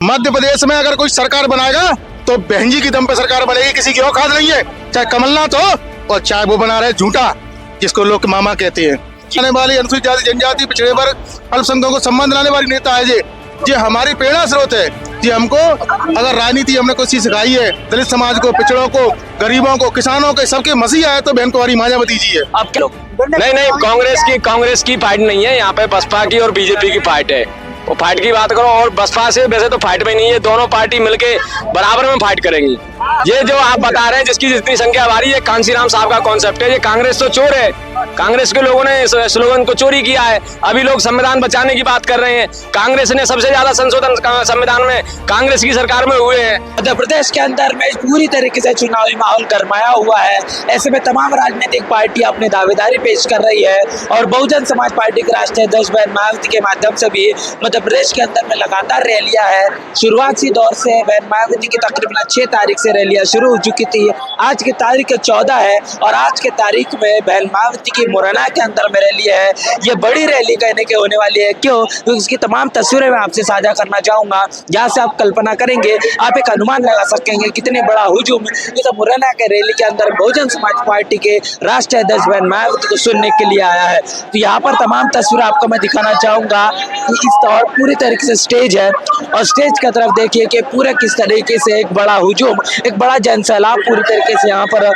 मध्य प्रदेश में अगर कोई सरकार बनाएगा तो बहन जी की दम पे सरकार बनेगी, किसी की औकात नहीं है। चाहे कमलनाथ हो और चाहे वो बना रहे झूठा, जिसको लोग मामा कहते हैं। आने वाली अनुसूचित जाति जनजाति पिछड़े वर्ग अल्पसंख्यकों को सम्मान दिलाने वाली नेता है जी हमारी प्रेरणा स्रोत है जी। हमको अगर राजनीति हमने कोई चीज सिखाई है, दलित समाज को, पिछड़ों को, गरीबों को, किसानों के सबके मसीहा है तो बहन कुंवारी मायावती जी है। आप क्या नहीं, कांग्रेस की फाइट नहीं है यहाँ पे, बसपा की और बीजेपी की फाइट है। वो फाइट की बात करो, और बसपा से वैसे तो फाइट में नहीं है, दोनों पार्टी मिलके बराबर में फाइट करेंगी। ये जो आप बता रहे हैं जिसकी जितनी संख्या हमारी, ये कांसीराम साहब का कॉन्सेप्ट है। ये कांग्रेस तो चोर है, कांग्रेस के लोगों ने स्लोगन को चोरी किया है। अभी लोग संविधान बचाने की बात कर रहे हैं। कांग्रेस ने सबसे ज्यादा संशोधन संविधान में कांग्रेस की सरकार में हुए हैं। मध्य प्रदेश के अंदर में पूरी तरीके से चुनावी माहौल गरमाया हुआ है। ऐसे में तमाम राजनीतिक पार्टी अपनी दावेदारी पेश कर रही है और बहुजन समाज पार्टी के राष्ट्रीय अध्यक्ष बहन मायावती के माध्यम से भी मध्य प्रदेश के अंदर में लगातार रैलियां है। शुरुआती दौर से बहन मायावती की तकरीबन 6 तारीख से रैलियां शुरू हो चुकी थी। आज की तारीख 14 है और आज के तारीख में बहन मायावती की मुरैना के अंदर में रैली है। ये बड़ी रैली कहने के होने वाली है, क्यों? क्योंकि इसकी तमाम तस्वीरें मैं आपसे साझा करना चाहूंगा, जहाँ से आप कल्पना करेंगे, आप एक अनुमान लगा सकेंगे कितने बड़ा हुजूम ये तो मुरैना के रैली के अंदर बहुजन समाज पार्टी के राष्ट्रीय अध्यक्ष बहन मायावती को सुनने के लिए आया है। तो यहाँ पर तमाम तस्वीरें आपको मैं दिखाना चाहूंगा कि इस तौर पूरी तरीके से स्टेज है और स्टेज की तरफ देखिए कि पूरे किस तरीके से एक बड़ा हुजूम, एक बड़ा जनसैलाब पूरी तरीके से यहाँ पर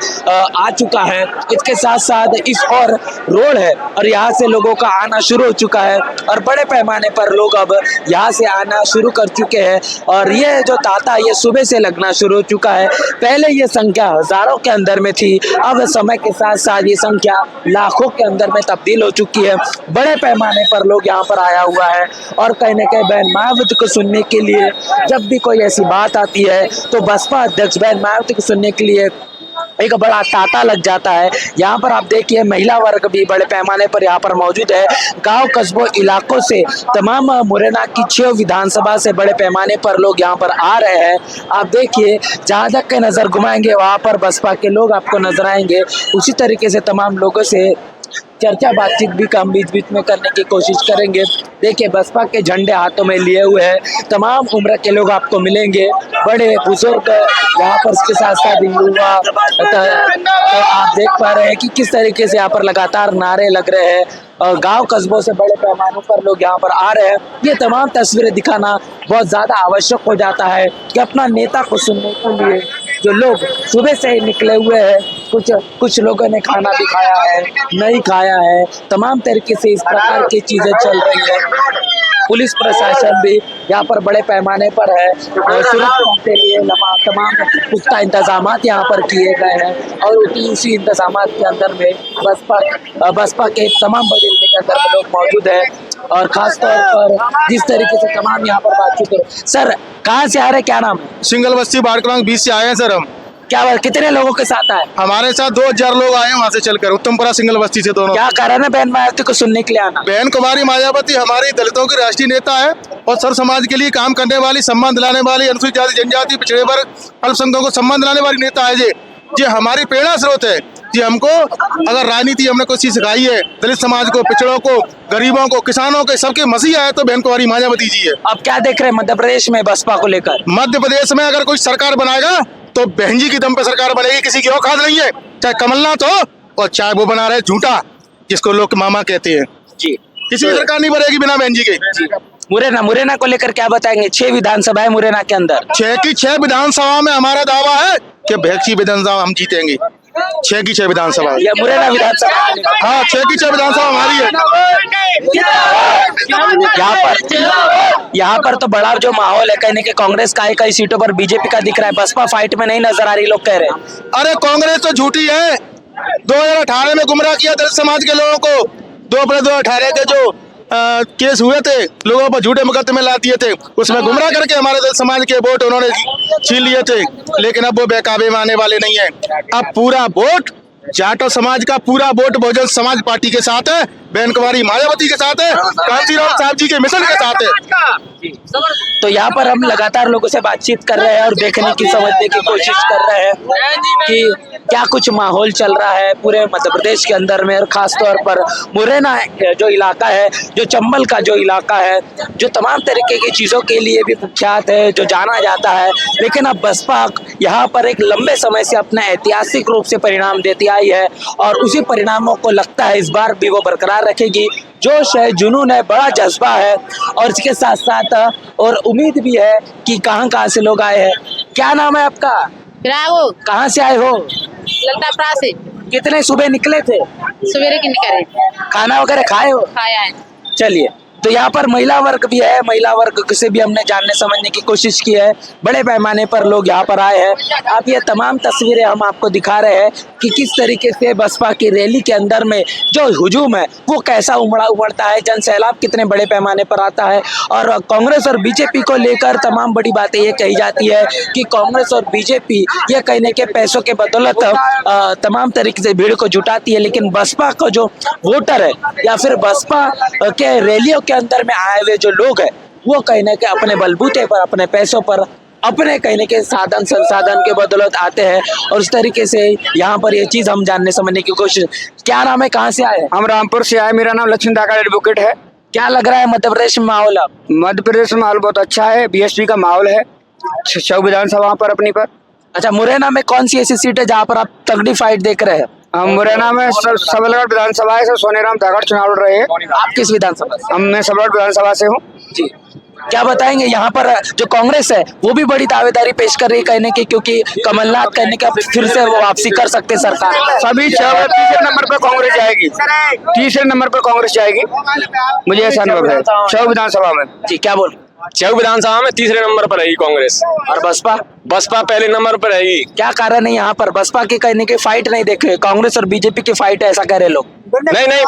आ चुका है। इसके साथ साथ इस और रोड है और यहाँ से लोगों का आना शुरू हो चुका है और बड़े पैमाने पर लोग अब यहाँ से आना शुरू कर चुके हैं और ये जो तांता ये सुबह से लगना शुरू हो चुका है। पहले ये संख्या हजारों के अंदर में थी, अब समय के साथ साथ ये संख्या लाखों के अंदर में तब्दील हो चुकी है। बड़े पैमाने पर लोग यहाँ पर आया हुआ है और कहीं ना कहीं बहन मायावती को सुनने के लिए जब भी कोई ऐसी बात आती है तो बसपा अध्यक्ष बहन मायावती को सुनने के लिए एक बड़ा तांता लग जाता है। यहाँ पर आप देखिए महिला वर्ग भी बड़े पैमाने पर यहाँ पर मौजूद है। गांव कस्बों इलाकों से तमाम मुरैना की 6 विधानसभा से बड़े पैमाने पर लोग यहाँ पर आ रहे हैं। आप देखिए जहाँ तक के नजर घुमाएंगे वहाँ पर बसपा के लोग आपको नजर आएंगे। उसी तरीके से तमाम लोगों से चर्चा बातचीत भी हम बीच बीच में करने की कोशिश करेंगे। देखिए बसपा के झंडे हाथों में लिए हुए हैं, तमाम उम्र के लोग आपको मिलेंगे, बड़े बुजुर्ग यहाँ पर इसके साथ साथ युवा। तो आप देख पा रहे हैं कि किस तरीके से यहाँ पर लगातार नारे लग रहे हैं और गांव कस्बों से बड़े पैमाने पर लोग यहाँ पर आ रहे हैं। ये तमाम तस्वीरें दिखाना बहुत ज़्यादा आवश्यक हो जाता है कि अपना नेता को सुनने के लिए जो लोग सुबह से ही निकले हुए हैं, कुछ लोगों ने खाना भी खाया है, नहीं खाया है, तमाम तरीके से इस प्रकार की चीज़ें चल रही है। पुलिस प्रशासन भी यहाँ पर बड़े पैमाने पर है और सुरक्षा के लिए तमाम पुख्ता इंतजाम यहाँ पर किए गए हैं और उसी इंतजाम के अंदर में बसपा के तमाम बड़े के अंदर में लोग मौजूद है और खास तौर पर जिस तरीके से तमाम यहाँ पर बातचीत है। सर कहाँ से आ रहे, क्या नाम है? सिंगल बस्ती वार्ड क्रमांक 20 से आए हैं सर हम। क्या बात, कितने लोगों के साथ आए? हमारे साथ 2000 लोग आए हैं वहाँ से चलकर, उत्तमपुरा सिंगल बस्ती से दोनों। क्या कारण है बहन मायावती को सुनने के लिए आना? बहन कुमारी मायावती हमारी दलितों की राष्ट्रीय नेता है और सर्व समाज के लिए काम करने वाली, सम्मान दिलाने वाली, अनुसूचित जाति जनजाति पिछड़े वर्ग अल्पसंख्यकों को सम्मान दिलाने वाली नेता है जी हमारी प्रेरणा स्रोत है जी। हमको अगर राजनीति हमने कोई चीज सिखाई है, दलित समाज को, पिछड़ों को, गरीबों को, किसानों के सबके मसीहा है तो बहन कुंवारी मायावती जी है। अब क्या देख रहे हैं मध्य प्रदेश में बसपा को लेकर? मध्य प्रदेश में अगर कोई सरकार बनाएगा तो बहन जी की दम पे सरकार बनेगी, किसी की औकात नहीं है। चाहे कमलनाथ हो और चाहे वो बना रहे झूठा, जिसको लोग मामा कहते हैं जी। किसी की सरकार नहीं बनेगी बिना बहन जी के। मुरैना को लेकर क्या बताएंगे? 6 विधानसभा है मुरैना के अंदर। 6 की 6 विधानसभा में हमारा दावा है कि भैक्सी विधानसभा हम जीतेंगे। 6 की 6 विधानसभा, ये मुरैना विधानसभा। हाँ 6 की 6 विधानसभा हमारी है। यहाँ पर तो बड़ा जो माहौल है, कहने के कांग्रेस का कई सीटों पर बीजेपी का दिख रहा है, बसपा फाइट में नहीं नजर आ रही, लोग कह रहे हैं। अरे कांग्रेस तो झूठी है, 2018 में गुमराह किया दलित समाज के लोगों को। 2018 के जो केस हुए थे, लोगों पर झूठे मुकदमे ला दिए थे, उसमें गुमराह करके हमारे दलित समाज के वोट उन्होंने छीन लिए थे। लेकिन अब वो बेकाबे में आने वाले नहीं है। अब पूरा वोट जाटो समाज का, पूरा वोट बहुजन समाज पार्टी के साथ है। बहन कुमारी मायावती के साथ है, कांशीराम साहब जी के मिशन के साथ है। तो यहाँ पर हम लगातार लोगों से बातचीत कर रहे हैं और देखने की समझने की कोशिश कर रहे हैं कि क्या कुछ माहौल चल रहा है पूरे मध्य प्रदेश के अंदर में, और खास तौर पर मुरैना जो इलाका है, जो चंबल का जो इलाका है, जो तमाम तरीके की चीजों के लिए भी प्रख्यात है, जो जाना जाता है। लेकिन अब बसपा यहाँ पर एक लंबे समय से अपना ऐतिहासिक रूप से परिणाम देती आई है और उसी परिणामों को लगता है इस बार भी वो बरकरार रखेगी। जोश है, जुनून है, बड़ा जज्बा है और इसके साथ साथ और उम्मीद भी है कि कहाँ से लोग आए हैं। क्या नाम है आपका? राघो कहाँ से आए हो? ललतापरा से कितने सुबह निकले थे? सवेरे की निकले, खाना वगैरह खाए हो? खाया है। चलिए, तो यहाँ पर महिला वर्ग भी है, महिला वर्ग से भी हमने जानने समझने की कोशिश की है। बड़े पैमाने पर लोग यहाँ पर आए हैं। आप ये तमाम तस्वीरें हम आपको दिखा रहे हैं कि किस तरीके से बसपा की रैली के अंदर में जो हुजूम है वो कैसा उमड़ता है, जन सैलाब कितने बड़े पैमाने पर आता है। और कांग्रेस और बीजेपी को लेकर तमाम बड़ी बातें ये कही जाती है कि कांग्रेस और बीजेपी ये कहने के पैसों के बदौलत तमाम तरीके से भीड़ को जुटाती है, लेकिन बसपा का जो वोटर है या फिर बसपा के रैलियों के अंदर में आए हुए जो लोग हैं वो कहने के अपने बलबूते पर, अपने पैसों पर, अपने कहने के साधन संसाधन के बदौलत आते हैं। और उस तरीके से यहाँ पर ये चीज हम जानने समझने की कोशिश। क्या नाम है, कहाँ से आए? हम रामपुर से आए। मेरा नाम लक्ष्मण दागा एडवोकेट है। क्या लग रहा है मध्य प्रदेश में माहौल अब? मध्य प्रदेश में माहौल बहुत अच्छा है। बीएसपी का माहौल है छह विधानसभा पर अपनी पर। अच्छा, मुरैना में कौन सी ऐसी सीट है जहाँ पर आप तगड़ी फाइट देख रहे हैं? हम मुरैना में सबलगढ़ विधानसभा है, सोनेराम दागड़ चुनाव लड़ रहे हैं। आप किस विधानसभा से? मैं सबलगढ़ विधानसभा से हूँ जी। क्या बताएंगे यहाँ पर जो कांग्रेस है वो भी बड़ी दावेदारी पेश कर रही है कहने की, क्योंकि कमलनाथ कहने का फिर से वो वापसी कर सकते सरकार। सभी तीसरे नंबर पर कांग्रेस जाएगी, तीसरे नंबर पर कांग्रेस जाएगी, मुझे ऐसा अनुभव है। छह विधानसभा में। जी, क्या बोल? छह विधानसभा में तीसरे नंबर पर रहेगी कांग्रेस और बसपा? बसपा पहले नंबर पर रहेगी। क्या कारण है यहाँ पर बसपा के कहने की फाइट नहीं देख रहे, कांग्रेस और बीजेपी की फाइट है ऐसा कह रहे लोग? नहीं,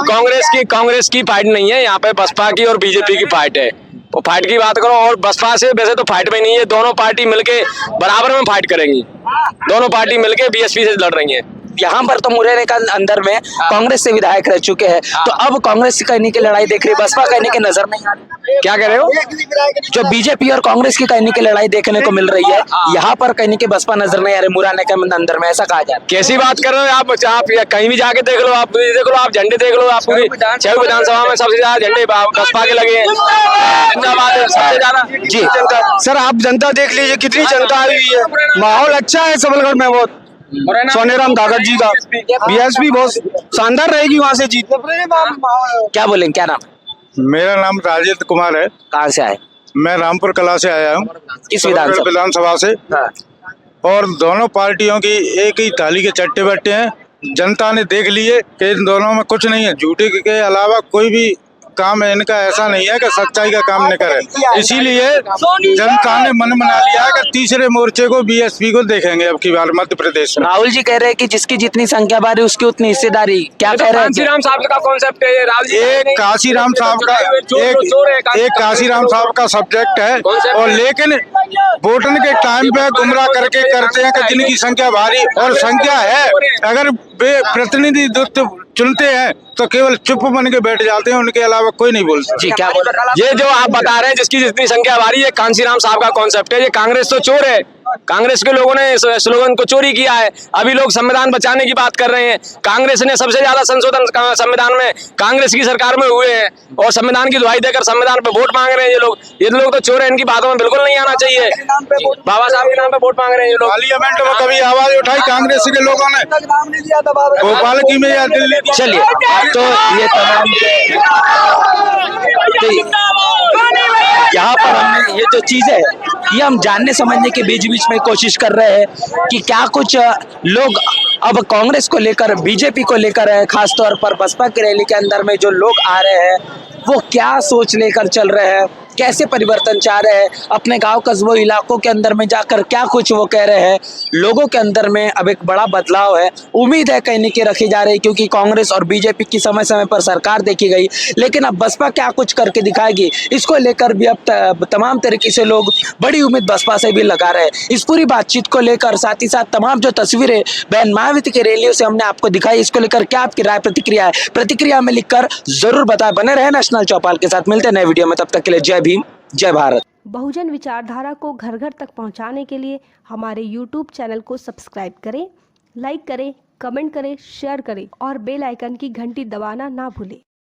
कांग्रेस की फाइट नहीं है, यहाँ पे बसपा की और बीजेपी की फाइट है। वो फाइट की बात करो, और बसपा से वैसे तो फाइट में नहीं है, दोनों पार्टी मिलके बराबर में फाइट करेंगी। दोनों पार्टी मिलके बीएसपी से लड़ रही है। यहाँ पर तो मुरैना का अंदर में कांग्रेस से विधायक रह चुके हैं, तो अब कांग्रेस कहने की लड़ाई देख रही है, बसपा कहने के नजर नहीं आ रही। क्या कह रहे हो? जो बीजेपी और कांग्रेस की कहने की लड़ाई देखने को मिल रही है, यहाँ पर कहने के बसपा नजर नहीं आ रही मुरैना के अंदर में, ऐसा कहा जा रहा है। कैसी बात कर रहे हो आप कहीं भी जाके देख लो, आप देख लो, आप झंडे देख लो, आप पूरी छह विधानसभा में सबसे ज्यादा झंडे बसपा के लगे हैं। सबसे ज्यादा जी सर, आप जनता देख लीजिए कितनी जनता आई हुई है। माहौल अच्छा है सबलगढ़ में बहुत। सोनेराम दागड़ जी का बीएसपी बहुत शानदार रहेगी वहाँ से जीत। क्या बोलेंगे, क्या नाम? मेरा नाम राजेंद्र कुमार है। कहाँ से आए? मैं रामपुर कला से आया हूँ, किस विधानसभा से। और दोनों पार्टियों की एक ही थाली के चट्टे बट्टे हैं। जनता ने देख लिए कि इन दोनों में कुछ नहीं है, झूठे के अलावा कोई भी काम है इनका ऐसा नहीं है कि सच्चाई का काम न करे। इसीलिए जनता ने मन बना लिया है कि तीसरे मोर्चे को बीएसपी को देखेंगे अब की बार मध्य प्रदेश में। राहुल जी कह रहे हैं कि जिसकी जितनी संख्या बारी उसकी उतनी हिस्सेदारी। क्या कह रहे हैं? कांशीराम साहब का कॉन्सेप्ट है ये। राहुल जी एक कांशीराम साहब का कांशीराम साहब का सब्जेक्ट है, और लेकिन वोटन के टाइम पे गुमराह करके करते हैं कि जिनकी संख्या भारी और संख्या है, अगर वे प्रतिनिधित्व चुनते हैं तो केवल चुप बन के बैठ जाते हैं, उनके अलावा कोई नहीं बोलता। जी, क्या बोल रहे हैं? ये जो आप बता रहे हैं जिसकी जितनी संख्या भारी है, कांशीराम साहब का कॉन्सेप्ट है। ये कांग्रेस तो चोर है, कांग्रेस के लोगों ने स्लोगन को चोरी किया है। अभी लोग संविधान बचाने की बात कर रहे हैं। कांग्रेस ने सबसे ज्यादा संशोधन संविधान में कांग्रेस की सरकार में हुए हैं, और संविधान की दुहाई देकर संविधान पे वोट मांग रहे हैं ये लोग तो चोर है। इनकी बातों में बिल्कुल नहीं आना चाहिए। बाबा साहब के नाम पे वोट मांग रहे हैं ये लोग। पार्लियामेंट में कभी आवाज उठाई कांग्रेस के लोगों ने? भोपाल की में या दिल्ली की? चलिए, तो ये तमाम यहाँ पर हमने ये जो चीज है ये हम जानने समझने के बीच बीच में कोशिश कर रहे हैं कि क्या कुछ लोग अब कांग्रेस को लेकर, बीजेपी को लेकर है, खासतौर पर बसपा की रैली के अंदर में जो लोग आ रहे हैं वो क्या सोच लेकर चल रहे हैं, कैसे परिवर्तन चाह रहे हैं, अपने गांव कस्बों इलाकों के अंदर में जाकर क्या कुछ वो कह रहे हैं। लोगों के अंदर में अब एक बड़ा बदलाव है, उम्मीद है कहने की रखी जा रही, क्योंकि कांग्रेस और बीजेपी की समय समय पर सरकार देखी गई, लेकिन अब बसपा क्या कुछ करके दिखाएगी, इसको लेकर भी अब तमाम तरीके से लोग बड़ी उम्मीद बसपा से भी लगा रहे हैं। इस पूरी बातचीत को लेकर साथ ही साथ तमाम जो तस्वीरें बहन मायावती की रैलियों से हमने आपको दिखाई, इसको लेकर क्या आपकी राय प्रतिक्रिया है, प्रतिक्रिया में लिखकर जरूर बताएं। बने रहे नेशनल चौपाल के साथ, मिलते हैं नए वीडियो में, तब तक के लिए जय भीम जय भारत। बहुजन विचारधारा को घर घर तक पहुंचाने के लिए हमारे YouTube चैनल को सब्सक्राइब करें, लाइक करें, कमेंट करें, शेयर करें और बेल आइकन की घंटी दबाना ना भूलें।